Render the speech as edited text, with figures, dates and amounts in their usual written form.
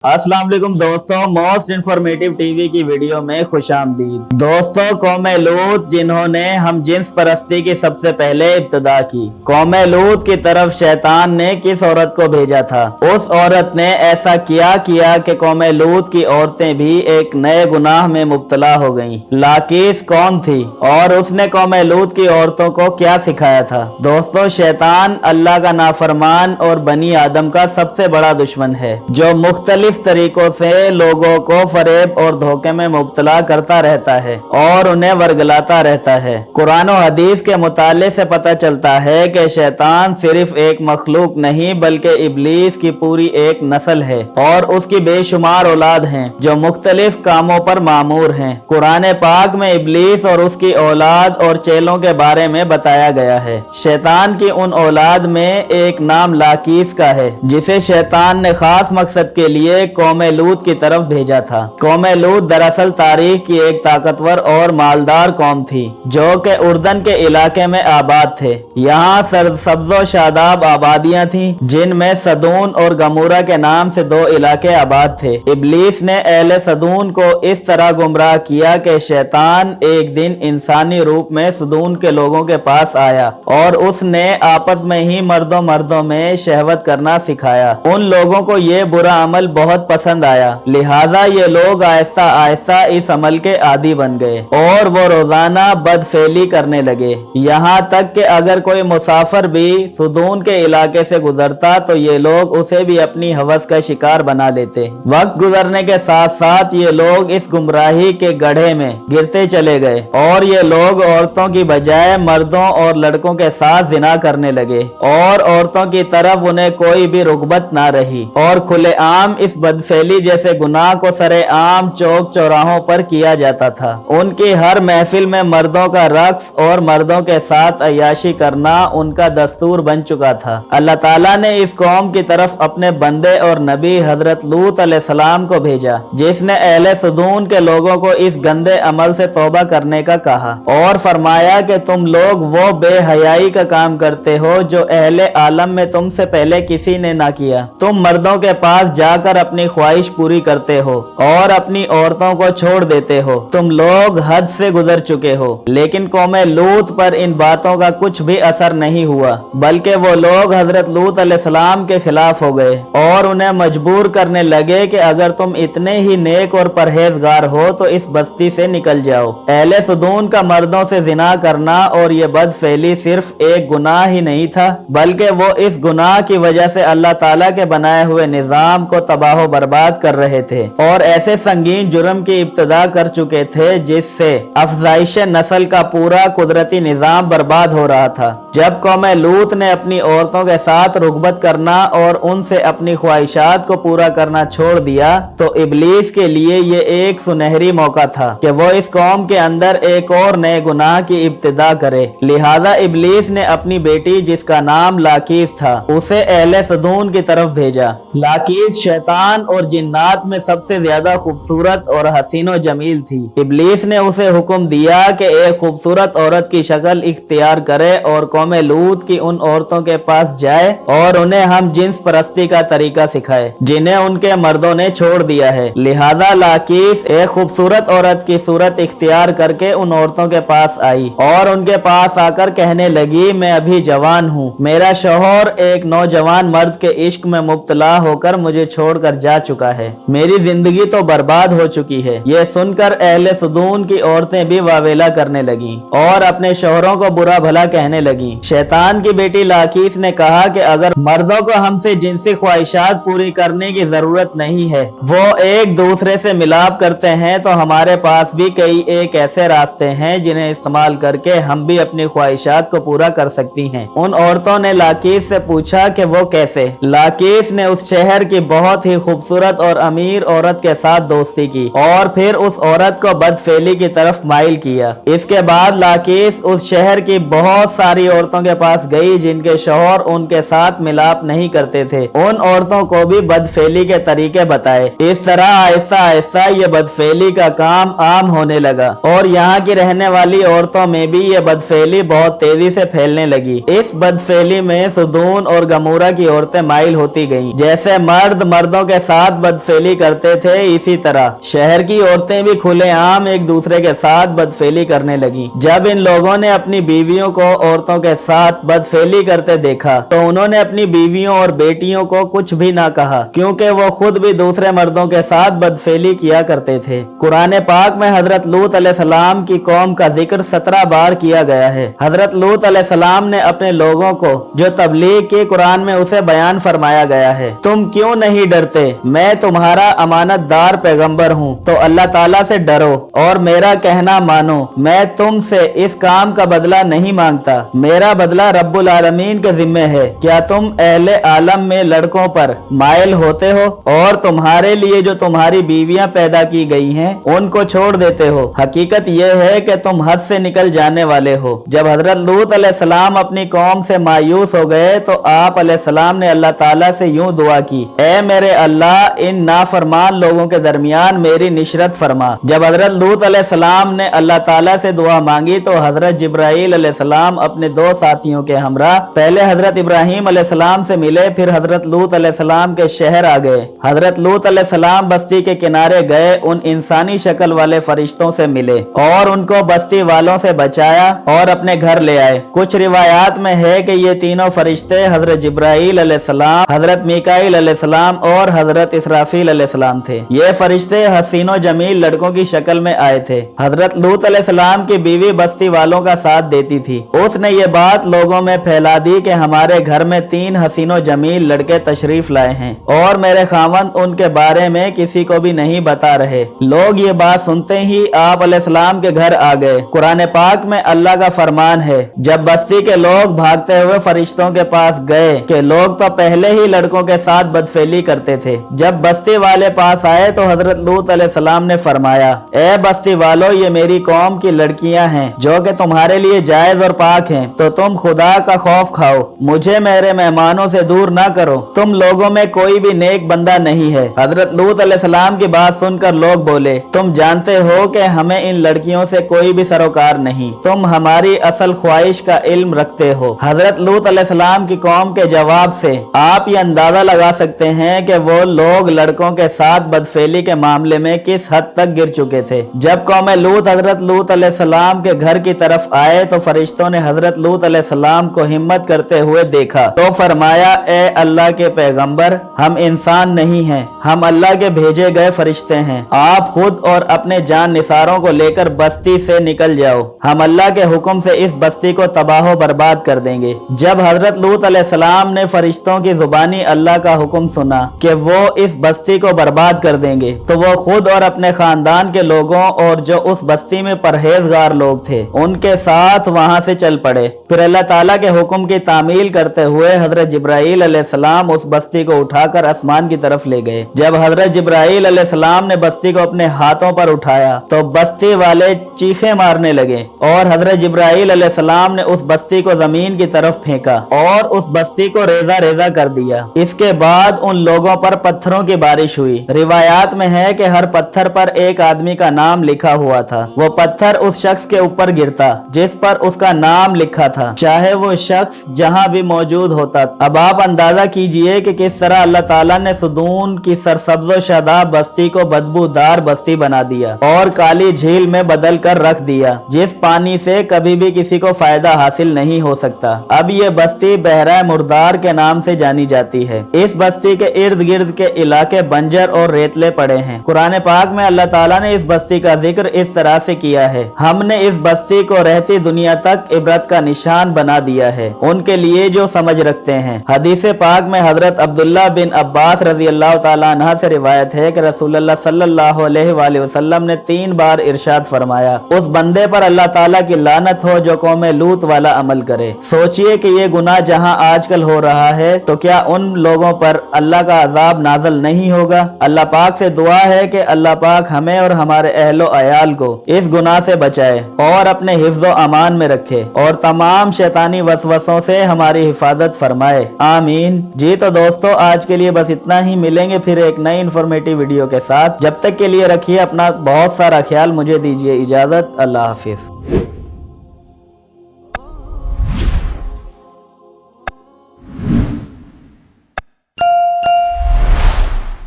अस्सलाम वालेकुम दोस्तों, मोस्ट इन्फॉर्मेटिव टीवी की वीडियो में खुशामदीद। दोस्तों, कौम लूत जिन्होंने हम जिन्स परस्ती की सबसे पहले इब्तिदा की, कौम लूत की तरफ शैतान ने किस औरत को भेजा था? उस औरत ने ऐसा किया कि कौम लूत की औरतें भी एक नए गुनाह में मुब्तला हो गईं। लाकीस कौन थी और उसने कौम लूत की औरतों को क्या सिखाया था? दोस्तों, शैतान अल्लाह का नाफरमान और बनी आदम का सबसे बड़ा दुश्मन है, जो मुख्तलिफ तरीकों से लोगों को फरेब और धोखे में मुब्तला करता रहता है और उन्हें वर्गलाता रहता है। कुरान और हदीस के मुताले से पता चलता है कि शैतान सिर्फ एक मखलूक नहीं बल्कि इब्लीस की पूरी एक नस्ल है और उसकी बेशुमार औलाद हैं जो मुख्तलिफ कामों पर मामूर हैं। कुरान पाक में इब्लीस और उसकी औलाद और चेलों के बारे में बताया गया है। शैतान की उन औलाद में एक नाम लाकीस का है, जिसे शैतान ने खास मकसद के लिए कौम लूत की तरफ भेजा था। कौम लूत दरअसल तारीख की एक ताकतवर और मालदार कौम थी जो कि उर्दन के इलाके में आबाद थे। यहाँ सब्जो शादाब आबादियाँ थीं, जिनमें सदून और गमूरा के नाम से दो इलाके आबाद थे। इब्लीस ने अहले सदून को इस तरह गुमराह किया कि शैतान एक दिन इंसानी रूप में सदून के लोगों के पास आया और उसने आपस में ही मर्दों में शहवत करना सिखाया। उन लोगों को ये बुरा अमल बहुत पसंद आया, लिहाजा ये लोग आहिस्ता आहिस्ता इस अमल के आदी बन गए और वो रोजाना बदफेली करने लगे। यहाँ तक कि अगर कोई मुसाफिर भी सुदून के इलाके से गुजरता तो ये लोग उसे भी अपनी हवस का शिकार बना लेते। वक्त गुजरने के साथ साथ ये लोग इस गुमराही के गड्ढे में गिरते चले गए और ये लोग औरतों की बजाय मर्दों और लड़कों के साथ जिना करने लगे और औरतों की तरफ उन्हें कोई भी रुग़बत ना रही और खुलेआम इस बदफेली जैसे गुनाह को सरे आम चौक चौराहों पर किया जाता था। उनकी हर महफिल में मर्दों का रक्स और मर्दों के साथ अय्याशी करना उनका दस्तूर बन चुका था। अल्लाह ताला ने इस कौम की तरफ अपने बंदे और नबी हजरत लूत अलैहिस्सलाम को भेजा, जिसने अहले सदून के लोगों को इस गंदे अमल से तौबा करने का कहा और फरमाया कि तुम लोग वो बेहयाई का काम करते हो जो अहले आलम में तुमसे पहले किसी ने ना किया। तुम मर्दों के पास जाकर अपनी ख्वाहिश पूरी करते हो और अपनी औरतों को छोड़ देते हो। तुम लोग हद से गुजर चुके हो। लेकिन कौम लूत पर इन बातों का कुछ भी असर नहीं हुआ, बल्कि वो लोग हजरत लूत अलैहिस्सलाम के खिलाफ हो गए और उन्हें मजबूर करने लगे कि अगर तुम इतने ही नेक और परहेजगार हो तो इस बस्ती से निकल जाओ। अहले सदून का मर्दों से जिना करना और ये बदफेली सिर्फ एक गुनाह ही नहीं था, बल्कि वो इस गुनाह की वजह से अल्लाह ताला के बनाए हुए निजाम को तबाह बर्बाद कर रहे थे और ऐसे संगीन जुर्म की इब्तिदा कर चुके थे जिससे अफजाइश नस्ल का पूरा कुदरती निजाम बर्बाद हो रहा था। जब कौम लूत ने अपनी औरतों के साथ रुग़बत करना और उनसे अपनी ख्वाहिशात को पूरा करना छोड़ दिया तो इब्लीस के लिए ये एक सुनहरी मौका था कि वो इस कौम के अंदर एक और नए गुनाह की इब्तिदा करे। लिहाजा इब्लीस ने अपनी बेटी, जिसका नाम लाकीस था, उसे अहले सदून की तरफ भेजा। लाकीस शैतान और जिन्नात में सबसे ज्यादा खूबसूरत और हसीनो जमील थी। इब्लीस ने उसे हुक्म दिया कि एक खूबसूरत औरत की शक्ल इख्तियार करे और कौम लूत की उन औरतों के पास जाए और उन्हें हम जिन्स परस्ती का तरीका सिखाए जिन्हें उनके मर्दों ने छोड़ दिया है। लिहाजा लाकीस एक खूबसूरत औरत की सूरत इख्तियार करके उन औरतों के पास आई और उनके पास आकर कहने लगी, मैं अभी जवान हूँ, मेरा शौहर एक नौजवान मर्द के इश्क में मुब्तला होकर मुझे छोड़कर जा चुका है, मेरी जिंदगी तो बर्बाद हो चुकी है। ये सुनकर अहले सदून की औरतें भी वावेला करने लगी और अपने शौहरों को बुरा भला कहने लगी। शैतान की बेटी लाकीस ने कहा कि अगर मर्दों को हमसे जिनसी ख्वाहिशात पूरी करने की जरूरत नहीं है, वो एक दूसरे से मिलाप करते हैं, तो हमारे पास भी कई एक ऐसे रास्ते हैं जिन्हें इस्तेमाल करके हम भी अपनी ख्वाहिशात को पूरा कर सकती हैं। उन औरतों ने लाकीस से पूछा कि वो कैसे। लाकीस ने उस शहर की बहुत ही खूबसूरत और अमीर औरत के साथ दोस्ती की और फिर उस औरत को बदफेली की तरफ माइल किया। इसके बाद लाकीस उस शहर की बहुत सारी औरतों के पास गई जिनके शौहर उनके साथ मिलाप नहीं करते थे। उन औरतों को भी बदफेली के तरीके बताए। इस तरह आहिस्ता आहिस्ता ये बदफेली का काम आम होने लगा और यहाँ की रहने वाली औरतों में भी ये बदफेली बहुत तेजी से फैलने लगी। इस बदफेली में सुदून और गमूरा की औरतें माइल होती गईं। जैसे मर्द मर्दों के के साथ बदफेली करते थे, इसी तरह शहर की औरतें भी खुलेआम एक दूसरे के साथ बदफेली करने लगी। जब इन लोगों ने अपनी बीवियों को औरतों के साथ बदफेली करते देखा तो उन्होंने अपनी बीवियों और बेटियों को कुछ भी ना कहा, क्योंकि वो खुद भी दूसरे मर्दों के साथ बदफेली किया करते थे। कुरान पाक में हजरत लूत अलैहिस्सलाम की कौम का जिक्र 17 बार किया गया है। हजरत लूत अलैहिस्सलाम ने अपने लोगों को जो तबलीग की कुरान में उसे बयान फरमाया गया है, तुम क्यों नहीं डरते, मैं तुम्हारा अमानतदार पैगंबर हूँ, तो अल्लाह ताला से डरो और मेरा कहना मानो। मैं तुमसे इस काम का बदला नहीं मांगता, मेरा बदला रब्बुल आलमीन के जिम्मे है। क्या तुम अहले आलम में लड़कों पर माइल होते हो और तुम्हारे लिए जो तुम्हारी बीवियां पैदा की गई हैं उनको छोड़ देते हो? हकीकत यह है कि तुम हद से निकल जाने वाले हो। जब हजरत लूत अलैहिस्सलाम अपनी कौम से मायूस हो गए तो आप अलैहिस्सलाम ने अल्लाह ताला से यूं दुआ की, ए मेरे अल्लाह, इन नाफरमान लोगों के दरमियान मेरी निशरत फरमा। जब हजरत लूत अलैहिस्सलाम ने अल्लाह ताला से दुआ मांगी तो हजरत जिब्राइल अलैहिस्सलाम अपने 2 साथियों के हमरा पहले हजरत इब्राहिम अलैहिस्सलाम से मिले, फिर हजरत लूत अलैहिस्सलाम के शहर आ गए। हजरत लूत अलैहिस्सलाम बस्ती के किनारे गए, उन इंसानी शक्ल वाले फरिश्तों से मिले और उनको बस्ती वालों से बचाया और अपने घर ले आए। कुछ रिवायात में है कि ये तीनों फरिश्ते हजरत जिब्राइल अलैहिस्सलाम, हजरत मीकाईल अलैहिस्सलाम और हजरत इसराफील अलैहिस्सलाम थे। ये फरिश्ते हसीनो जमील लड़कों की शक्ल में आए थे। हजरत लूत अलैहिस्सलाम की बीवी बस्ती वालों का साथ देती थी। उसने ये बात लोगों में फैला दी कि हमारे घर में 3 हसीनो जमील लड़के तशरीफ लाए हैं और मेरे खावंद उनके बारे में किसी को भी नहीं बता रहे। लोग ये बात सुनते ही आप अलैहिस्सलाम के घर आ गए। कुरान पाक में अल्लाह का फरमान है, जब बस्ती के लोग भागते हुए फरिश्तों के पास गए कि लोग तो पहले ही लड़कों के साथ बदफेली करते थे। जब बस्ती वाले पास आए तो हजरत लूत अलैहिस्सलाम ने फरमाया, ए बस्ती वालों, ये मेरी कौम की लड़कियां हैं जो कि तुम्हारे लिए जायज और पाक हैं, तो तुम खुदा का खौफ खाओ, मुझे मेरे मेहमानों से दूर ना करो। तुम लोगों में कोई भी नेक बंदा नहीं है। हजरत लूत अलैहिस्सलाम की बात सुनकर लोग बोले, तुम जानते हो कि हमें इन लड़कियों से कोई भी सरोकार नहीं, तुम हमारी असल ख्वाहिश का इल्म रखते हो। हजरत लूत अलैहिस्सलाम की कौम के जवाब से आप ये अंदाजा लगा सकते हैं कि वो लोग लड़कों के साथ बदफेली के मामले में किस हद तक गिर चुके थे। जब कौम लूत हजरत लूत अलैहिस्सलाम के घर की तरफ आए तो फरिश्तों ने हजरत लूत अलैहिस्सलाम को हिम्मत करते हुए देखा तो फरमाया, ए अल्लाह के पैगंबर, हम इंसान नहीं हैं, हम अल्लाह के भेजे गए फरिश्ते हैं। आप खुद और अपने जान निसारों को लेकर बस्ती से निकल जाओ, हम अल्लाह के हुक्म से इस बस्ती को तबाह बर्बाद कर देंगे। जब हजरत लूत अलैहिस्सलाम ने फरिश्तों की जुबानी अल्लाह का हुक्म सुना कि वो इस बस्ती को बर्बाद कर देंगे तो वो खुद और अपने खानदान के लोगों और जो उस बस्ती में परहेजगार लोग थे उनके साथ वहां से चल पड़े। फिर अल्लाह ताला के हुक्म की तामील करते हुए हजरत जिब्राइल अलैहिस्सलाम उस बस्ती को उठाकर आसमान की तरफ ले गए। जब हजरत जिब्राइल अलैहिस्सलाम ने बस्ती को अपने हाथों पर उठाया तो बस्ती वाले चीखे मारने लगे और हजरत जिब्राइल अलैहिस्सलाम ने उस बस्ती को जमीन की तरफ फेंका और उस बस्ती को रेजा रेजा कर दिया। इसके बाद उन लोगों पर पत्थरों की बारिश हुई। रिवायात में है कि हर पत्थर पर एक आदमी का नाम लिखा हुआ था। वो पत्थर उस शख्स के ऊपर गिरता जिस पर उसका नाम लिखा था, चाहे वो शख्स जहां भी मौजूद होता। अब आप अंदाजा कीजिए कि किस तरह अल्लाह ताला ने सुदून की सरसब्ज़ो शादाब बस्ती को बदबूदार बस्ती बना दिया और काली झील में बदल कर रख दिया, जिस पानी से कभी भी किसी को फायदा हासिल नहीं हो सकता। अब ये बस्ती बहरा मुर्दार के नाम से जानी जाती है। इस बस्ती के इर्द गिर्द के इलाके बंजर और रेतले पड़े हैं। कुरान पाक में अल्लाह ताला ने इस बस्ती का जिक्र इस तरह से किया है, हमने इस बस्ती को रहती दुनिया तक इबरत का निशान बना दिया है उनके लिए जो समझ रखते हैं। हदीस पाक में हजरत अब्दुल्ला बिन अब्बास रजी अल्लाह ताला अन्हा से रिवायत है कि रसूलुल्लाह सल्लल्लाहु अलैहि वसल्लम ने 3 बार इरशाद फरमाया, उस बंदे पर अल्लाह ताला की लानत हो जो कौम लूत वाला अमल करे। सोचिए कि ये गुनाह जहां आजकल हो रहा है तो क्या उन लोगों पर अल्लाह का अजाब नाज़िल नहीं होगा। अल्लाह पाक से दुआ है कि अल्लाह पाक हमें और हमारे अहलो अयाल को इस गुनाह से बचाए और अपने हिफ्ज़ो अमान में रखे और तमाम शैतानी वसवसों से हमारी हिफाजत फरमाए, आमीन। जी तो दोस्तों, आज के लिए बस इतना ही। मिलेंगे फिर एक नई इन्फॉर्मेटिव वीडियो के साथ। जब तक के लिए रखिए अपना बहुत सारा ख्याल। मुझे दीजिए इजाजत। अल्लाह हाफिज।